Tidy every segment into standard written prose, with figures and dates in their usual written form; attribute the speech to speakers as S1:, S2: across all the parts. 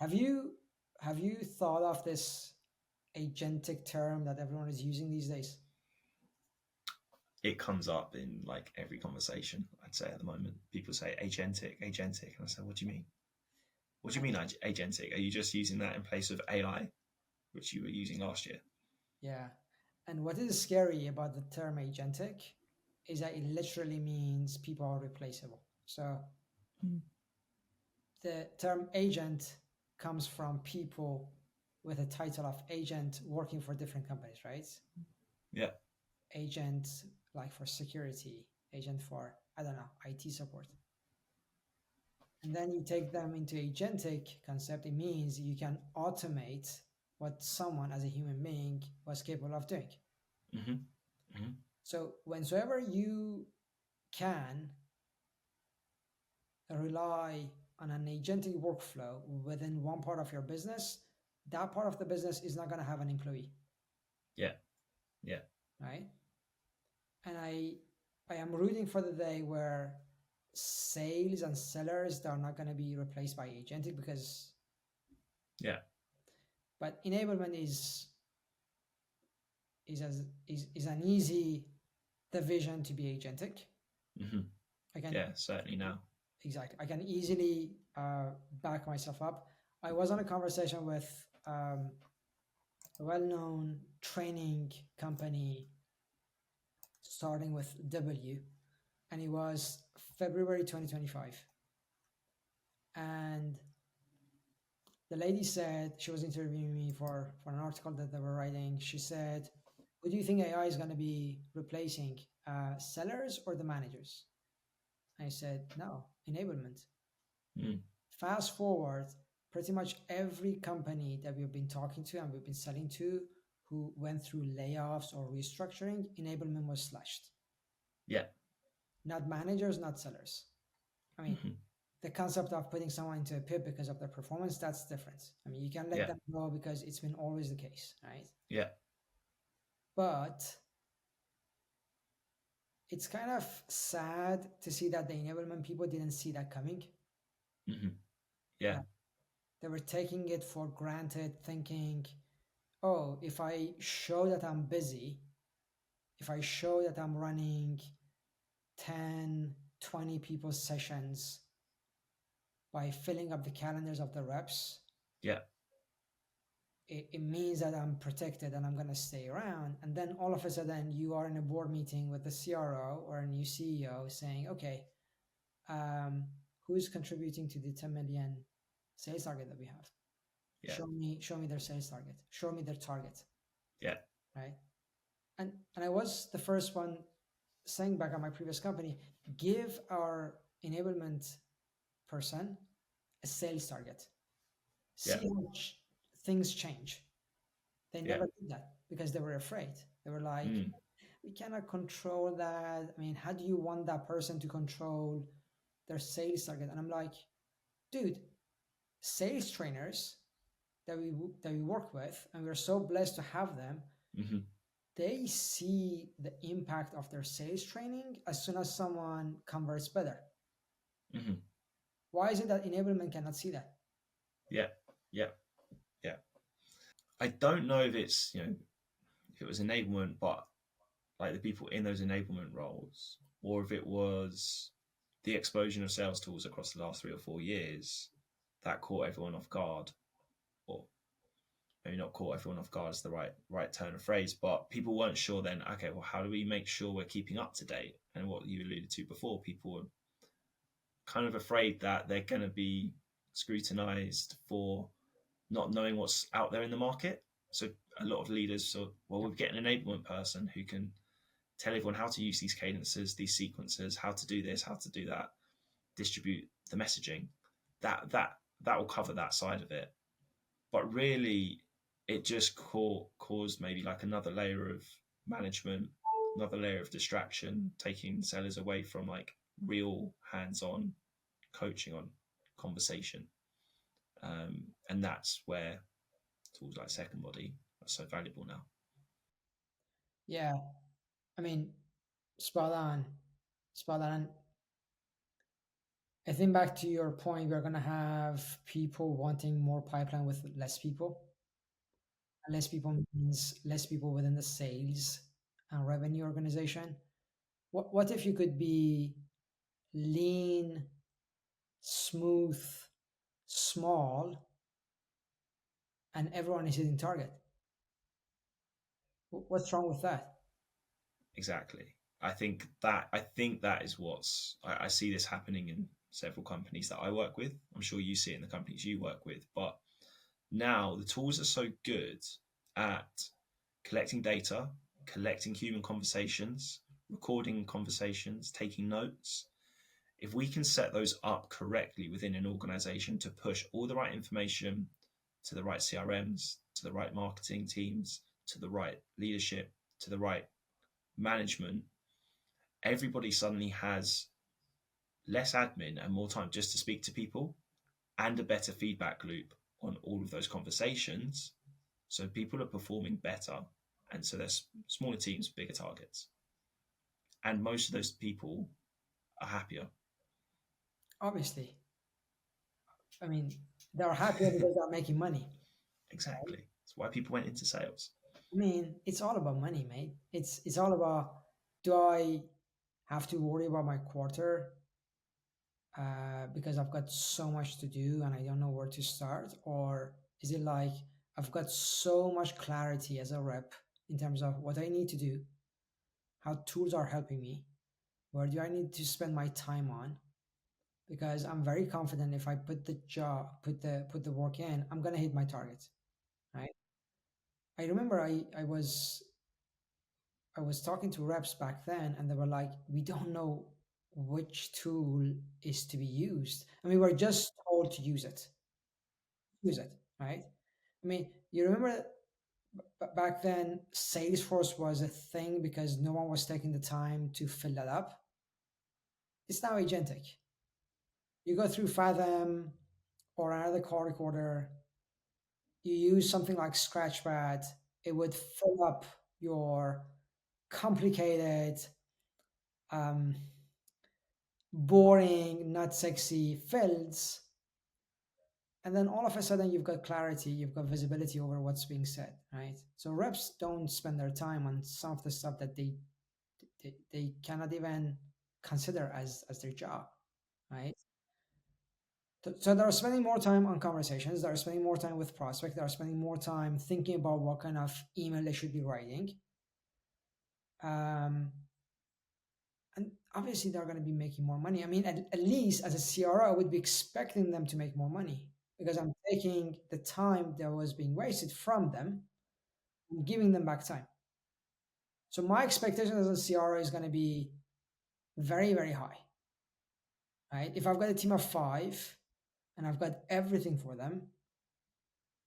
S1: Have you thought of this agentic term that everyone is using these days?
S2: It comes up in like every conversation, I'd say at the moment. People say agentic. And I say, what do you mean? What do you mean agentic? Are you just using that in place of AI, which you were using last year?
S1: Yeah. And what is scary about the term agentic is that it literally means people are replaceable. So
S2: Mm.
S1: the term agent comes from people with a title of agent working for different companies, right?
S2: Yeah.
S1: Agent like for security, agent for, I don't know, IT support. And then you take them into agentic concept, it means you can automate what someone as a human being was capable of doing.
S2: Mm-hmm. Mm-hmm.
S1: So whensoever you can rely on an agentic workflow within one part of your business, that part of the business is not going to have an employee,
S2: Yeah. Yeah.
S1: right? And I am rooting for the day where sales and sellers, they're not going to be replaced by agentic, because
S2: Yeah.
S1: but enablement is an easy division to be agentic.
S2: Mm-hmm.
S1: I can
S2: Yeah. Certainly now.
S1: exactly, I can easily back myself up. I was on a conversation with a well-known training company starting with W, and it was February 2025. And the lady said, she was interviewing me for an article that they were writing. She said, "Who do you think AI is going to be replacing, sellers or the managers?" I said, "No, enablement."
S2: Mm.
S1: Fast forward, pretty much every company that we've been talking to and we've been selling to who went through layoffs or restructuring, enablement was slashed.
S2: Yeah.
S1: Not managers, not sellers. I mean,
S2: Mm-hmm.
S1: the concept of putting someone into a pit because of their performance, that's different. I mean, you can let
S2: Yeah.
S1: them go because it's been always the case, right?
S2: Yeah.
S1: But it's kind of sad to see that the enablement people didn't see that coming.
S2: Mm-hmm.
S1: Uh,
S2: Yeah.
S1: they were taking it for granted, thinking, oh, if I show that I'm busy, if I show that I'm running 10, 20 people's sessions by filling up the calendars of the reps,
S2: Yeah.
S1: it means that I'm protected and I'm going to stay around. And then all of a sudden, you are in a board meeting with the CRO or a new CEO saying, okay, who's contributing to the 10 million sales target that we have?
S2: Yeah.
S1: Show me their sales target. Show me their target,
S2: Yeah.
S1: right? And I was the first one saying back at my previous company, give our enablement person a sales target. See
S2: Yeah.
S1: how things change. They
S2: Yeah.
S1: never did that because they were afraid. They were like,
S2: Mm.
S1: we cannot control that. I mean, how do you want that person to control their sales target? And I'm like, dude, sales trainers that we work with, and we're so blessed to have them,
S2: Mm-hmm.
S1: they see the impact of their sales training as soon as someone converts better.
S2: Mm-hmm.
S1: Why is it that enablement cannot see that?
S2: Yeah. Yeah. Yeah. I don't know if it's, if it was enablement, but like the people in those enablement roles, or if it was the explosion of sales tools across the last 3 or 4 years that caught everyone off guard, or maybe not caught everyone off guard is the right turn of phrase, but people weren't sure then. Okay, well, how do we make sure we're keeping up to date? And what you alluded to before, people were kind of afraid that they're going to be scrutinized for not knowing what's out there in the market. So a lot of leaders thought, well,
S1: Yeah.
S2: we'll get an enablement person who can tell everyone how to use these cadences, these sequences, how to do this, how to do that, distribute the messaging. That will cover that side of it. But really, it just caused maybe like another layer of management, another layer of distraction, taking sellers away from like real hands-on coaching on conversation. And that's where tools like SecondBody are so valuable now.
S1: Yeah. I mean, spot on. Spot on. I think back to your point, we're gonna have people wanting more pipeline with less people. And less people means less people within the sales and revenue organization. What if you could be lean, smooth, small, and everyone is hitting target? What's wrong with that?
S2: Exactly. I think that is I see this happening in several companies that I work with. I'm sure you see it in the companies you work with, but now the tools are so good at collecting data, collecting human conversations, recording conversations, taking notes. If we can set those up correctly within an organization to push all the right information to the right CRMs, to the right marketing teams, to the right leadership, to the right management, everybody suddenly has less admin and more time just to speak to people and a better feedback loop on all of those conversations. So people are performing better. And so there's smaller teams, bigger targets. And most of those people are happier.
S1: Obviously, I mean, they're happier because they're making money.
S2: Exactly. That's why people went into sales.
S1: I mean, it's all about money, mate. It's all about, do I have to worry about my quarter because I've got so much to do and I don't know where to start? Or is it like I've got so much clarity as a rep in terms of what I need to do, how tools are helping me, where do I need to spend my time on? Because I'm very confident if I put the job, put the work in, I'm gonna hit my targets, right? I remember I was talking to reps back then, and they were like, "We don't know which tool is to be used, and we were just told to use it, right?" I mean, you remember back then, Salesforce was a thing because no one was taking the time to fill that up. It's now agentic. You go through Fathom or another call recorder, you use something like Scratchpad, it would fill up your complicated, um, boring, not sexy fields. And then all of a sudden, you've got clarity, you've got visibility over what's being said, right? So reps don't spend their time on some of the stuff that they cannot even consider as their job, right? So they're spending more time on conversations. They're spending more time with prospects. They're spending more time thinking about what kind of email they should be writing. Um, and obviously, they're going to be making more money. I mean, at least as a CRO, I would be expecting them to make more money because I'm taking the time that was being wasted from them and giving them back time. So my expectation as a CRO is going to be very, very high, right? If I've got a team of 5 and I've got everything for them,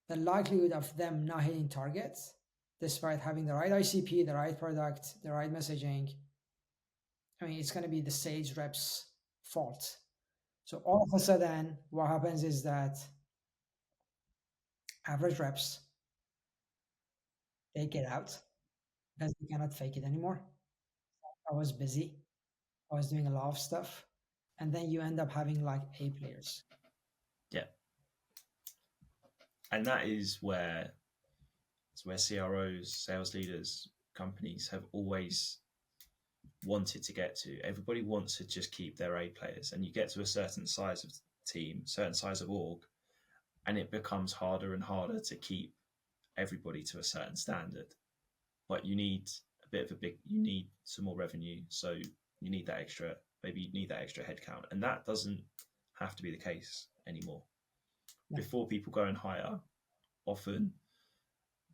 S1: the likelihood of them not hitting targets, despite having the right ICP, the right product, the right messaging, I mean, it's going to be the sales reps' fault. So all of a sudden, what happens is that average reps, they get out because they cannot fake it anymore. I was busy. I was doing a lot of stuff. And then you end up having like A players.
S2: Yeah. And that is where it's where CROs, sales leaders, companies have always wanted to get to. Everybody wants to just keep their A players, and you get to a certain size of team, certain size of org, and it becomes harder and harder to keep everybody to a certain standard. But you need a bit of a big, you need some more revenue, so you need that extra. Maybe you need that extra headcount, and that doesn't have to be the case anymore.
S1: Yeah.
S2: Before people go and hire, often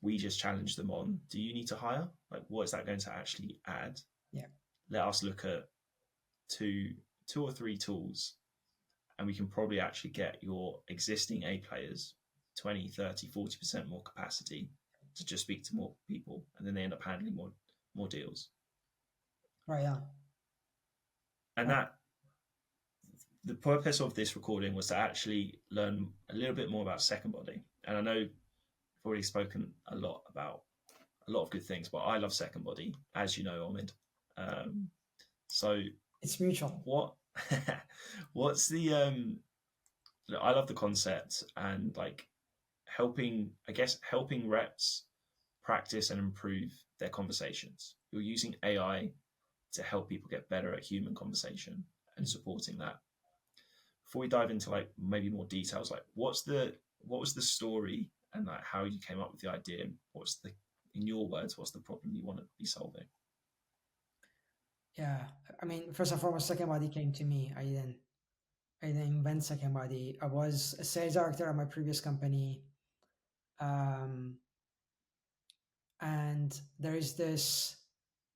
S2: we just challenge them on: do you need to hire? Like, what is that going to actually add?
S1: Yeah.
S2: Let us look at two or three tools, and we can probably actually get your existing A players 20, 30, 40% more capacity to just speak to more people, and then they end up handling more deals.
S1: Right on.
S2: And that the purpose of this recording was to actually learn a little bit more about SecondBody. And I know I've already spoken a lot about a lot of good things, but I love SecondBody, as you know, Omid. So
S1: It's mutual.
S2: what What's the look, I love the concept and like helping, I guess, helping reps practice and improve their conversations. You're using AI to help people get better at human conversation and supporting that. Before we dive into like maybe more details, like what was the story and like how you came up with the idea and what's the, in your words, what's the problem you want to be solving?
S1: Yeah, I mean, first and foremost, SecondBody came to me. I didn't invent SecondBody. I was a sales director at my previous company, um, and there is this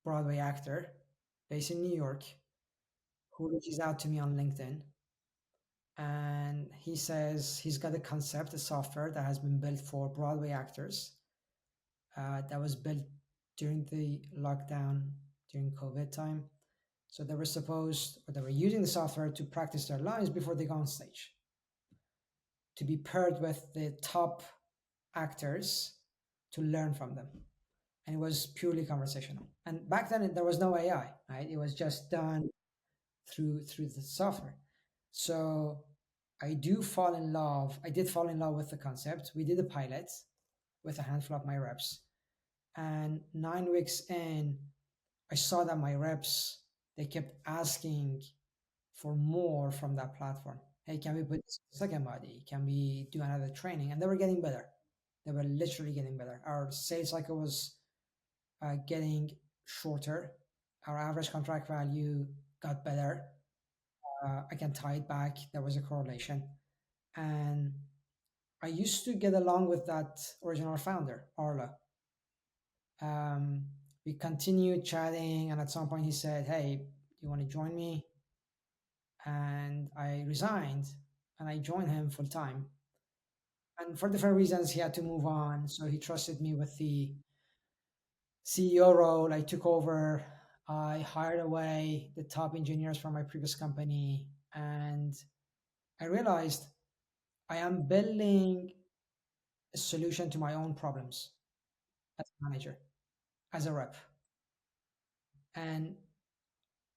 S1: Broadway actor based in New York who reaches out to me on LinkedIn, and he says he's got a concept, a software that has been built for Broadway actors, that was built during the lockdown during COVID time. So they were supposed, or they were using the software to practice their lines before they go on stage, to be paired with the top actors to learn from them. And it was purely conversational. And back then there was no AI, right? It was just done through the software. So I did fall in love with the concept. We did a pilot with a handful of my reps. And 9 weeks in, I saw that my reps, they kept asking for more from that platform. Hey, can we put this second body? Can we do another training? And they were getting better. They were literally getting better. Our sales cycle was getting shorter. Our average contract value got better. I can tie it back. There was a correlation. And I used to get along with that original founder, Arla. Um, we continued chatting, and at some point he said, "Hey, do you want to join me?" And I resigned, and I joined him full time. And for different reasons, he had to move on, so he trusted me with the CEO role. I took over. I hired away the top engineers from my previous company, and I realized I am building a solution to my own problems as a manager, as a rep. And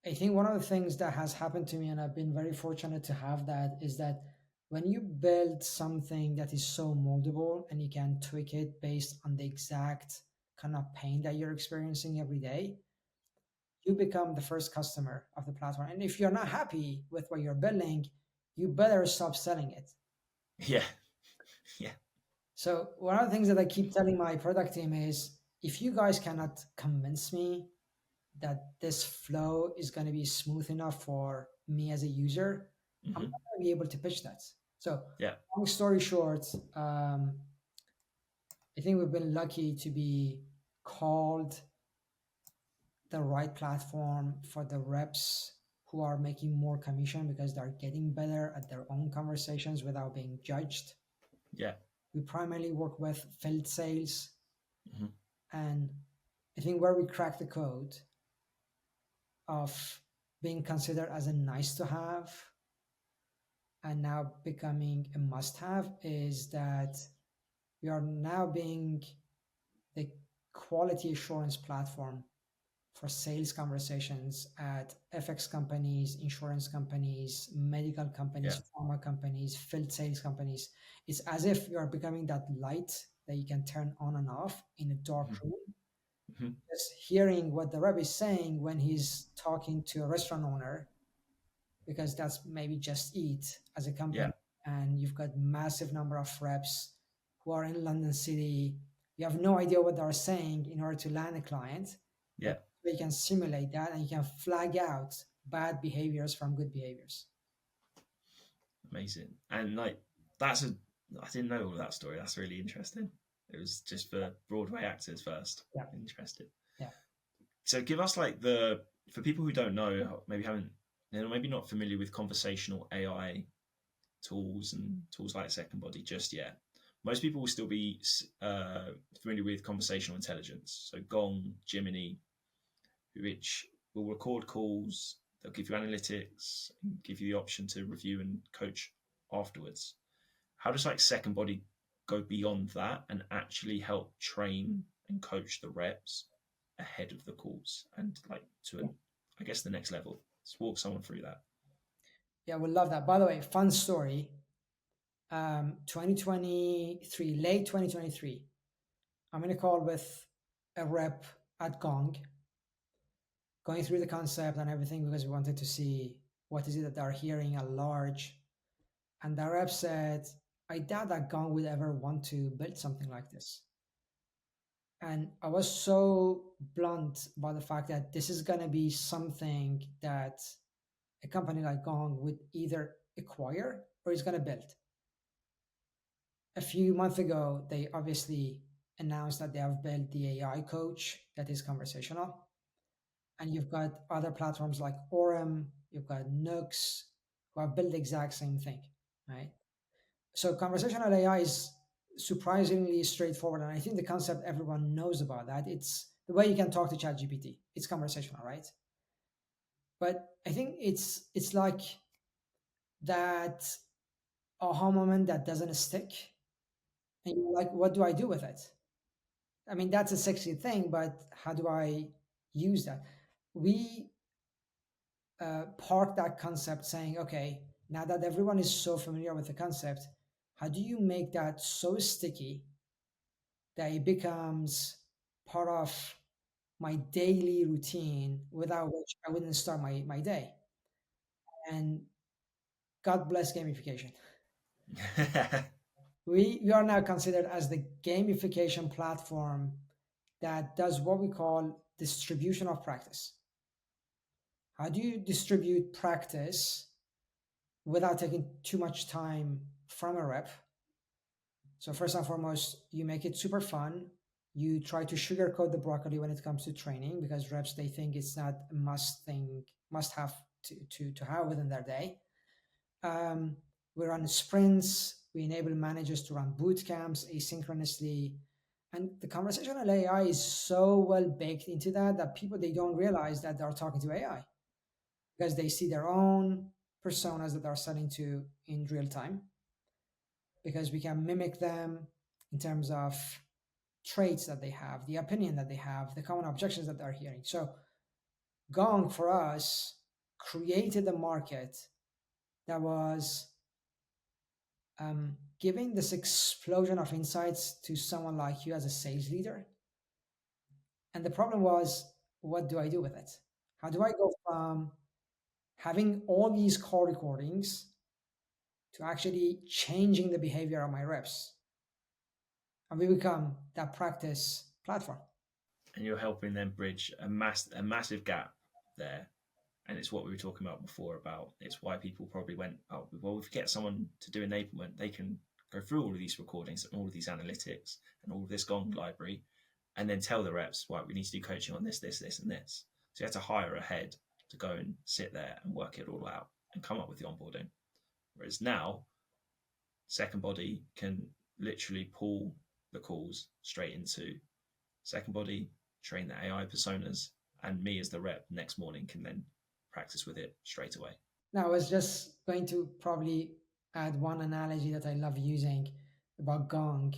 S1: I think one of the things that has happened to me, and I've been very fortunate to have that, is that when you build something that is so moldable and you can tweak it based on the exact kind of pain that you're experiencing every day, you become the first customer of the platform. And if you're not happy with what you're building, you better stop selling it.
S2: Yeah, yeah,
S1: So, one of the things that I keep telling my product team is if you guys cannot convince me that this flow is going to be smooth enough for me as a user, I'm
S2: hmm
S1: not going to be able to pitch that. So,
S2: yeah,
S1: long story short, I think we've been lucky to be called the right platform for the reps who are making more commission because they're getting better at their own conversations without being judged.
S2: yeah,
S1: We primarily work with field sales,
S2: hmm
S1: and I think where we crack the code of being considered as a nice to have and now becoming a must have is that we are now being the quality assurance platform for sales conversations at FX companies, insurance companies, medical
S2: yeah,
S1: companies, pharma companies, field sales companies. It's as if you are becoming that light that you can turn on and off in a dark
S2: hmm
S1: room.
S2: hmm
S1: Just hearing what the rep is saying when he's talking to a restaurant owner, because that's maybe Just Eat as a
S2: yeah,
S1: company, and you've got massive number of reps who are in London City. You have no idea what they're saying in order to land a client,
S2: yeah.
S1: but you can simulate that and you can flag out bad behaviors from good behaviors.
S2: Amazing. And like that's a, I didn't know all that story. That's really interesting. It was just for Broadway actors first.
S1: Yeah,
S2: Interesting.
S1: yeah,
S2: So give us like the, for people who don't know, maybe haven't, they're maybe not familiar with conversational AI tools and tools like SecondBody just yet. Most people will still be familiar with conversational intelligence. So Gong, Gemini, which will record calls. They'll give you analytics and give you the option to review and coach afterwards. How does like SecondBody go beyond that and actually help train and coach the reps ahead of the calls and like to
S1: yeah.
S2: I guess the next level? Let's walk someone through that.
S1: Yeah, we love that. By the way, fun story. 2023, late 2023, I'm in a call with a rep at Gong, going through the concept and everything because we wanted to see what is it that they're hearing at large. And the rep said, I doubt that Gong would ever want to build something like this. And I was so blunt about the fact that this is going to be something that a company like Gong would either acquire or is going to build. A few months ago, they obviously announced that they have built the AI coach that is conversational. And you've got other platforms like Orem, you've got Nooks, who have built the exact same thing, right? So conversational AI is surprisingly straightforward. And I think the concept everyone knows about that. It's the way you can talk to ChatGPT. It's conversational, right? But I think it's like that aha moment that doesn't stick. And you're like, what do I do with it? I mean, that's a sexy thing, but how do I use that? We park that concept saying, okay, now that everyone is so familiar with the concept, how do you make that so sticky that it becomes part of my daily routine without which I wouldn't start my day? And God bless gamification. We are now considered as the gamification platform that does what we call distribution of practice. How do you distribute practice without taking too much time from a rep? So first and foremost, you make it super fun. You try to sugarcoat the broccoli when it comes to training because reps they think it's not a must have to have within their day. Um, we run sprints. We enable managers to run boot camps asynchronously. And the conversational AI is so well baked into that people they don't realize that they're talking to AI because they see their own personas that they're selling to in real time because we can mimic them in terms of traits that they have, the opinion that they have, the common objections that they're hearing. So Gong for us created a market that was giving this explosion of insights to someone like you as a sales leader. And the problem was, what do I do with it? How do I go from having all these call recordings to actually changing the behavior of my reps? And we become that practice platform.
S2: And you're helping them bridge a massive gap there. And it's what we were talking about before about it's why people probably went, oh, well, if you get someone to do enablement, they can go through all of these recordings and all of these analytics and all of this Gong library and then tell the reps, right, we need to do coaching on this, this, this, and this. So you have to hire a head to go and sit there and work it all out and come up with the onboarding. Whereas now, SecondBody can literally pull the calls straight into SecondBody, train the AI personas, and me as the rep next morning can then practice with it straight away.
S1: Now, I was just going to probably add one analogy that I love using about Gong.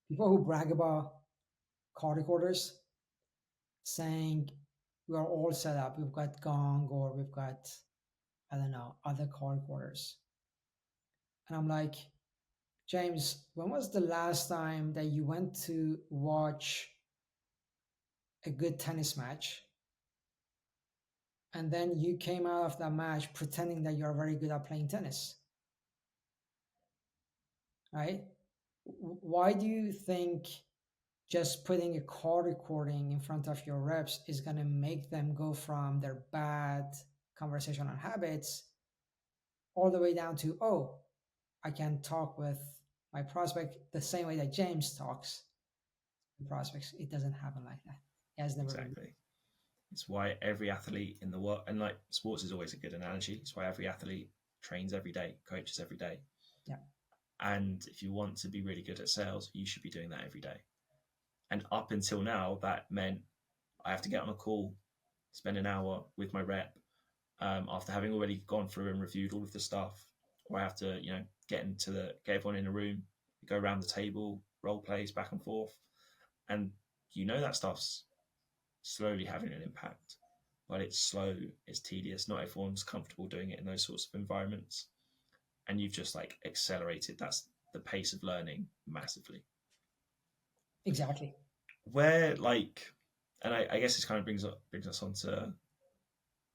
S1: People who brag about call recorders saying we are all set up, we've got Gong or we've got, I don't know, other call recorders. And I'm like, James, when was the last time that you went to watch a good tennis match and then you came out of that match pretending that you're very good at playing tennis? Right? Why do you think just putting a call recording in front of your reps is going to make them go from their bad conversational habits all the way down to, oh, I can talk with my prospect the same way that James talks to prospects? It doesn't happen like that. It has never been.
S2: Exactly. It's why every athlete in the world, and like sports is always a good analogy. It's why every athlete trains every day, coaches every day.
S1: Yeah.
S2: And if you want to be really good at sales, you should be doing that every day. And up until now, that meant I have to get on a call, spend an hour with my rep after having already gone through and reviewed all of the stuff, or I have to, get everyone in a room, go around the table, role plays back and forth, and that stuff's slowly having an impact. but it's slow, it's tedious. Not everyone's comfortable doing it in those sorts of environments, and you've just like accelerated that's the pace of learning massively.
S1: Exactly.
S2: Where like, and I guess this kind of brings us on to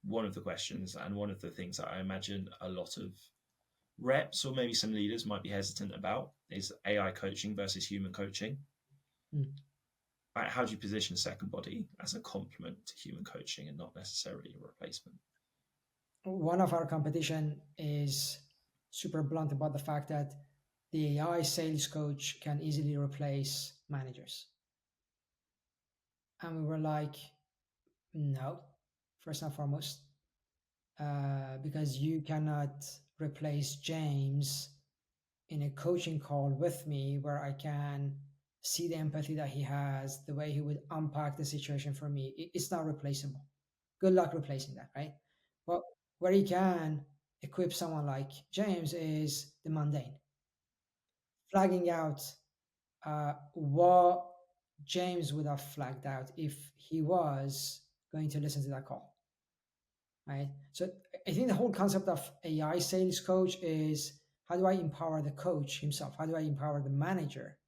S2: one of the questions and one of the things that I imagine a lot of reps or maybe some leaders might be hesitant about is AI coaching versus human coaching.
S1: Mm.
S2: Like, how do you position SecondBody as a complement to human coaching and not necessarily a replacement?
S1: One of our competition is super blunt about the fact that the AI sales coach can easily replace managers. And we were like, no, first and foremost, because you cannot replace James in a coaching call with me where I can see the empathy that he has, the way he would unpack the situation for me. It's not replaceable. Good luck replacing that, right? But where he can equip someone like James is the mundane, flagging out what James would have flagged out if he was going to listen to that call, right? So I think the whole concept of AI sales coach is how do I empower the coach himself? How do I empower the manager?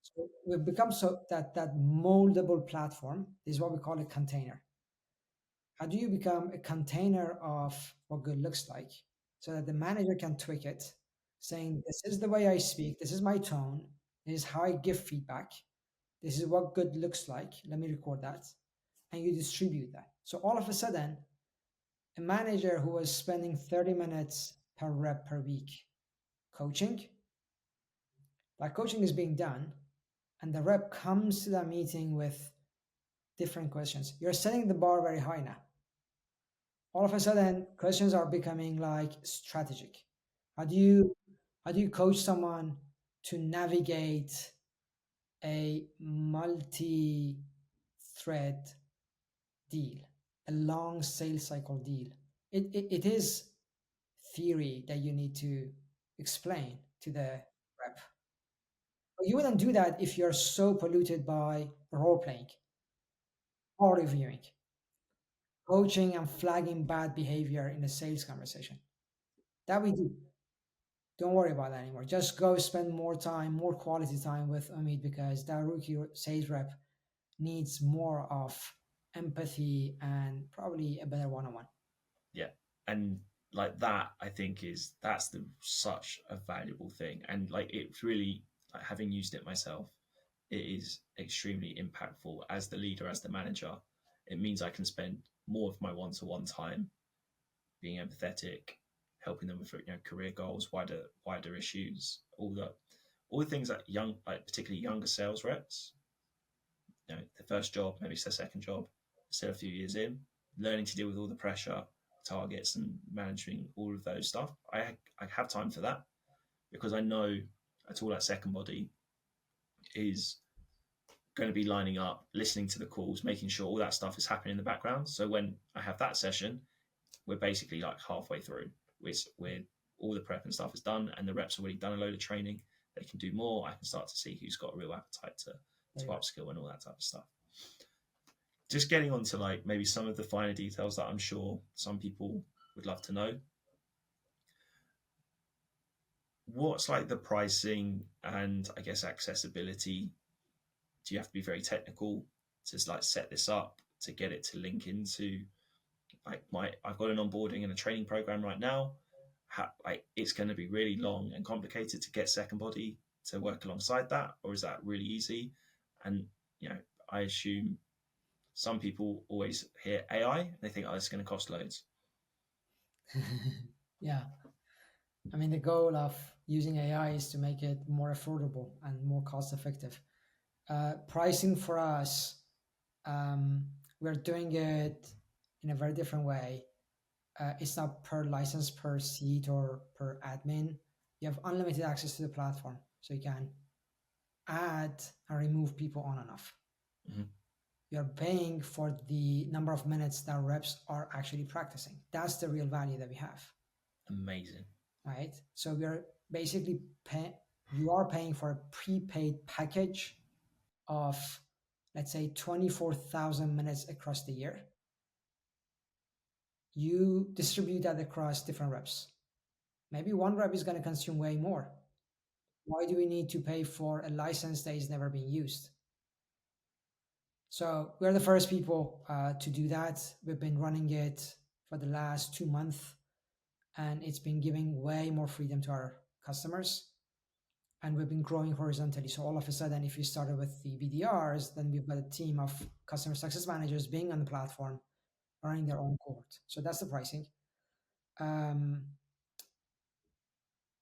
S1: So we've become so that moldable platform is what we call a container. How do you become a container of what good looks like so that the manager can tweak it, saying, this is the way I speak, this is my tone, this is how I give feedback, this is what good looks like. Let me record that. And you distribute that. So all of a sudden, a manager who was spending 30 minutes per rep per week coaching, that coaching is being done, and the rep comes to that meeting with different questions. You're setting the bar very high now. All of a sudden questions are becoming like strategic. How do you how do you coach someone to navigate a multi-thread deal, a long sales cycle deal? It is theory that you need to explain to the rep, but you wouldn't do that if you're so polluted by role playing or reviewing, coaching and flagging bad behavior in a sales conversation. That we do. Don't worry about that anymore. Just go spend more time, more quality time with Omid because that rookie sales rep needs more of empathy and probably a better one-on-one.
S2: Yeah, and like that, I think that's the such a valuable thing, and like it's really like having used it myself, it is extremely impactful as the leader, as the manager. It means I can spend more of my one-to-one time being empathetic, helping them with career goals, wider issues, all the things that young, like particularly younger sales reps, the first job, maybe it's their second job, still a few years in, learning to deal with all the pressure, targets, and managing all of those stuff. I have time for that because I know a tool like SecondBody is going to be lining up, listening to the calls, making sure all that stuff is happening in the background. So when I have that session, we're basically like halfway through. We're all the prep and stuff is done, and the reps already done a load of training. They can do more. I can start to see who's got a real appetite to upskill and all that type of stuff. Just getting on to like maybe some of the finer details that I'm sure some people would love to know. What's like the pricing and I guess accessibility? Do you have to be very technical to like set this up to get it to link into like I've got an onboarding and a training program right now. Like it's going to be really long and complicated to get SecondBody to work alongside that, or is that really easy? And I assume some people always hear AI and they think, oh, it's going to cost loads.
S1: Yeah, I mean, the goal of using AI is to make it more affordable and more cost effective. Pricing for us, um, we're doing it in a very different way. It's not per license, per seat, or per admin. You have unlimited access to the platform, so you can add and remove people on and off.
S2: Mm-hmm.
S1: You're paying for the number of minutes that reps are actually practicing. That's the real value that we have.
S2: Amazing.
S1: Right? So we are basically you are paying for a prepaid package of, let's say, 24,000 minutes across the year. you distribute that across different reps. Maybe one rep is going to consume way more. Why do we need to pay for a license that is never being used? So we're the first people to do that. We've been running it for the last 2 months, and it's been giving way more freedom to our customers. And we've been growing horizontally. So all of a sudden, if you started with the BDRs, then we've got a team of customer success managers being on the platform, running their own cohort. So that's the pricing. Um,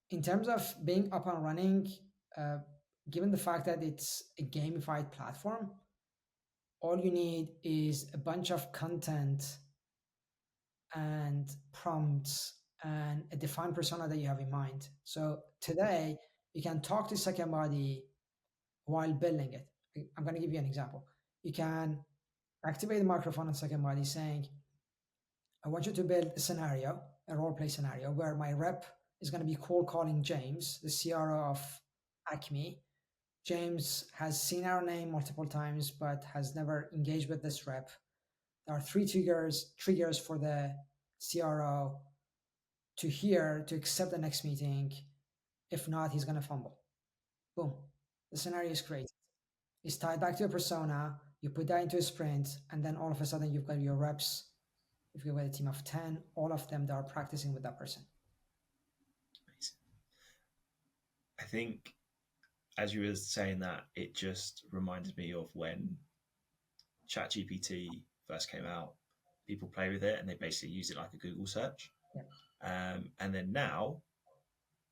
S1: in terms of being up and running, uh, given the fact that it's a gamified platform, all you need is a bunch of content and prompts and a defined persona that you have in mind. So today, you can talk to SecondBody while building it. I'm going to give you an example. You can activate the microphone on SecondBody saying, I want you to build a scenario, a role play scenario, where my rep is going to be cold calling James, the CRO of Acme. James has seen our name multiple times, but has never engaged with this rep. There are three triggers for the CRO to hear to accept the next meeting. If not, he's going to fumble. Boom. The scenario is created. It's tied back to a persona. You put that into a sprint, and then all of a sudden you've got your reps. If you've got a team of 10, all of them that are practicing with that person.
S2: I think as you were saying that, it just reminded me of when ChatGPT first came out. People play with it and they basically use it like a Google search.
S1: Yeah.
S2: And then now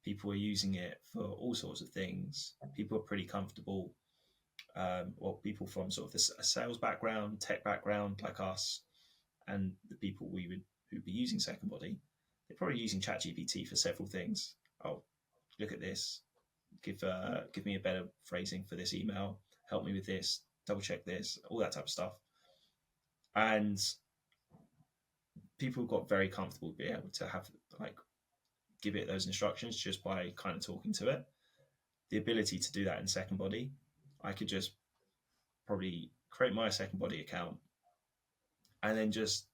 S2: people are using it for all sorts of things. People are pretty comfortable. Well, people from sort of a sales background, tech background like us, and the people who'd be using SecondBody, they're probably using ChatGPT for several things. Oh, look at this. Give me a better phrasing for this email. Help me with this. Double check this. All that type of stuff. And people got very comfortable being able to have like give it those instructions just by kind of talking to it. The ability to do that in SecondBody, I could just probably create my SecondBody account and then just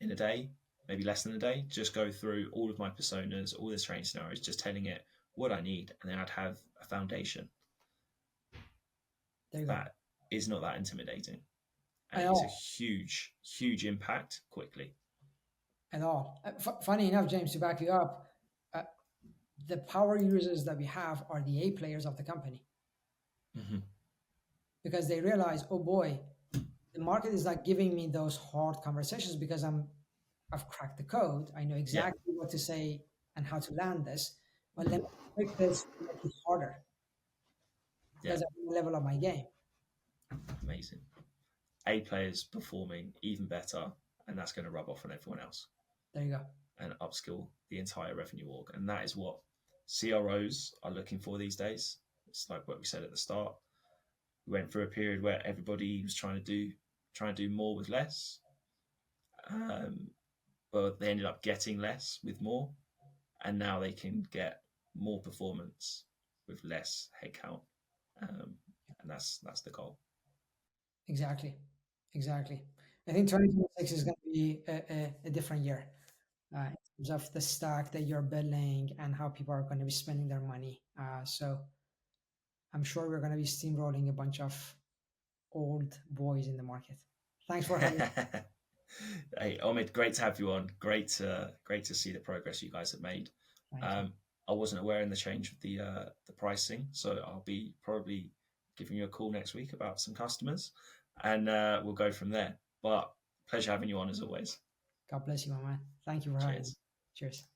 S2: in a day, maybe less than a day, just go through all of my personas, all the training scenarios, just telling it what I need, and then I'd have a foundation
S1: There you go.
S2: that is not that intimidating. And
S1: At
S2: it's a
S1: all.
S2: huge, huge impact quickly.
S1: At all. Funny enough, James, to back you up, uh, the power users that we have are the A players of the company
S2: Mm-hmm.
S1: because they realize, oh boy, the market is not giving me those hard conversations because I've cracked the code. I know
S2: Yeah,
S1: exactly what to say and how to land this. But let me make this make it harder
S2: yeah,
S1: because I'm level of my game.
S2: amazing. A players performing even better, and that's going to rub off on everyone else
S1: There you go.
S2: and upskill the entire revenue org. And that is what CROs are looking for these days. It's like what we said at the start. We went through a period where everybody was trying to do more with less, but they ended up getting less with more, and now they can get more performance with less headcount, and that's the goal.
S1: Exactly. Exactly. I think 2026 is going to be a different year in terms of the stack that you're building and how people are going to be spending their money. So I'm sure we're going to be steamrolling a bunch of old boys in the market. Thanks for having me.
S2: Hey, Omid, great to have you on. Great to see the progress you guys have made.
S1: Thank you.
S2: I wasn't aware in the change of the pricing, so I'll be probably giving you a call next week about some customers, and we'll go from there. But pleasure having you on as always.
S1: God bless you, my man. Thank you for having me.
S2: Cheers.
S1: Cheers.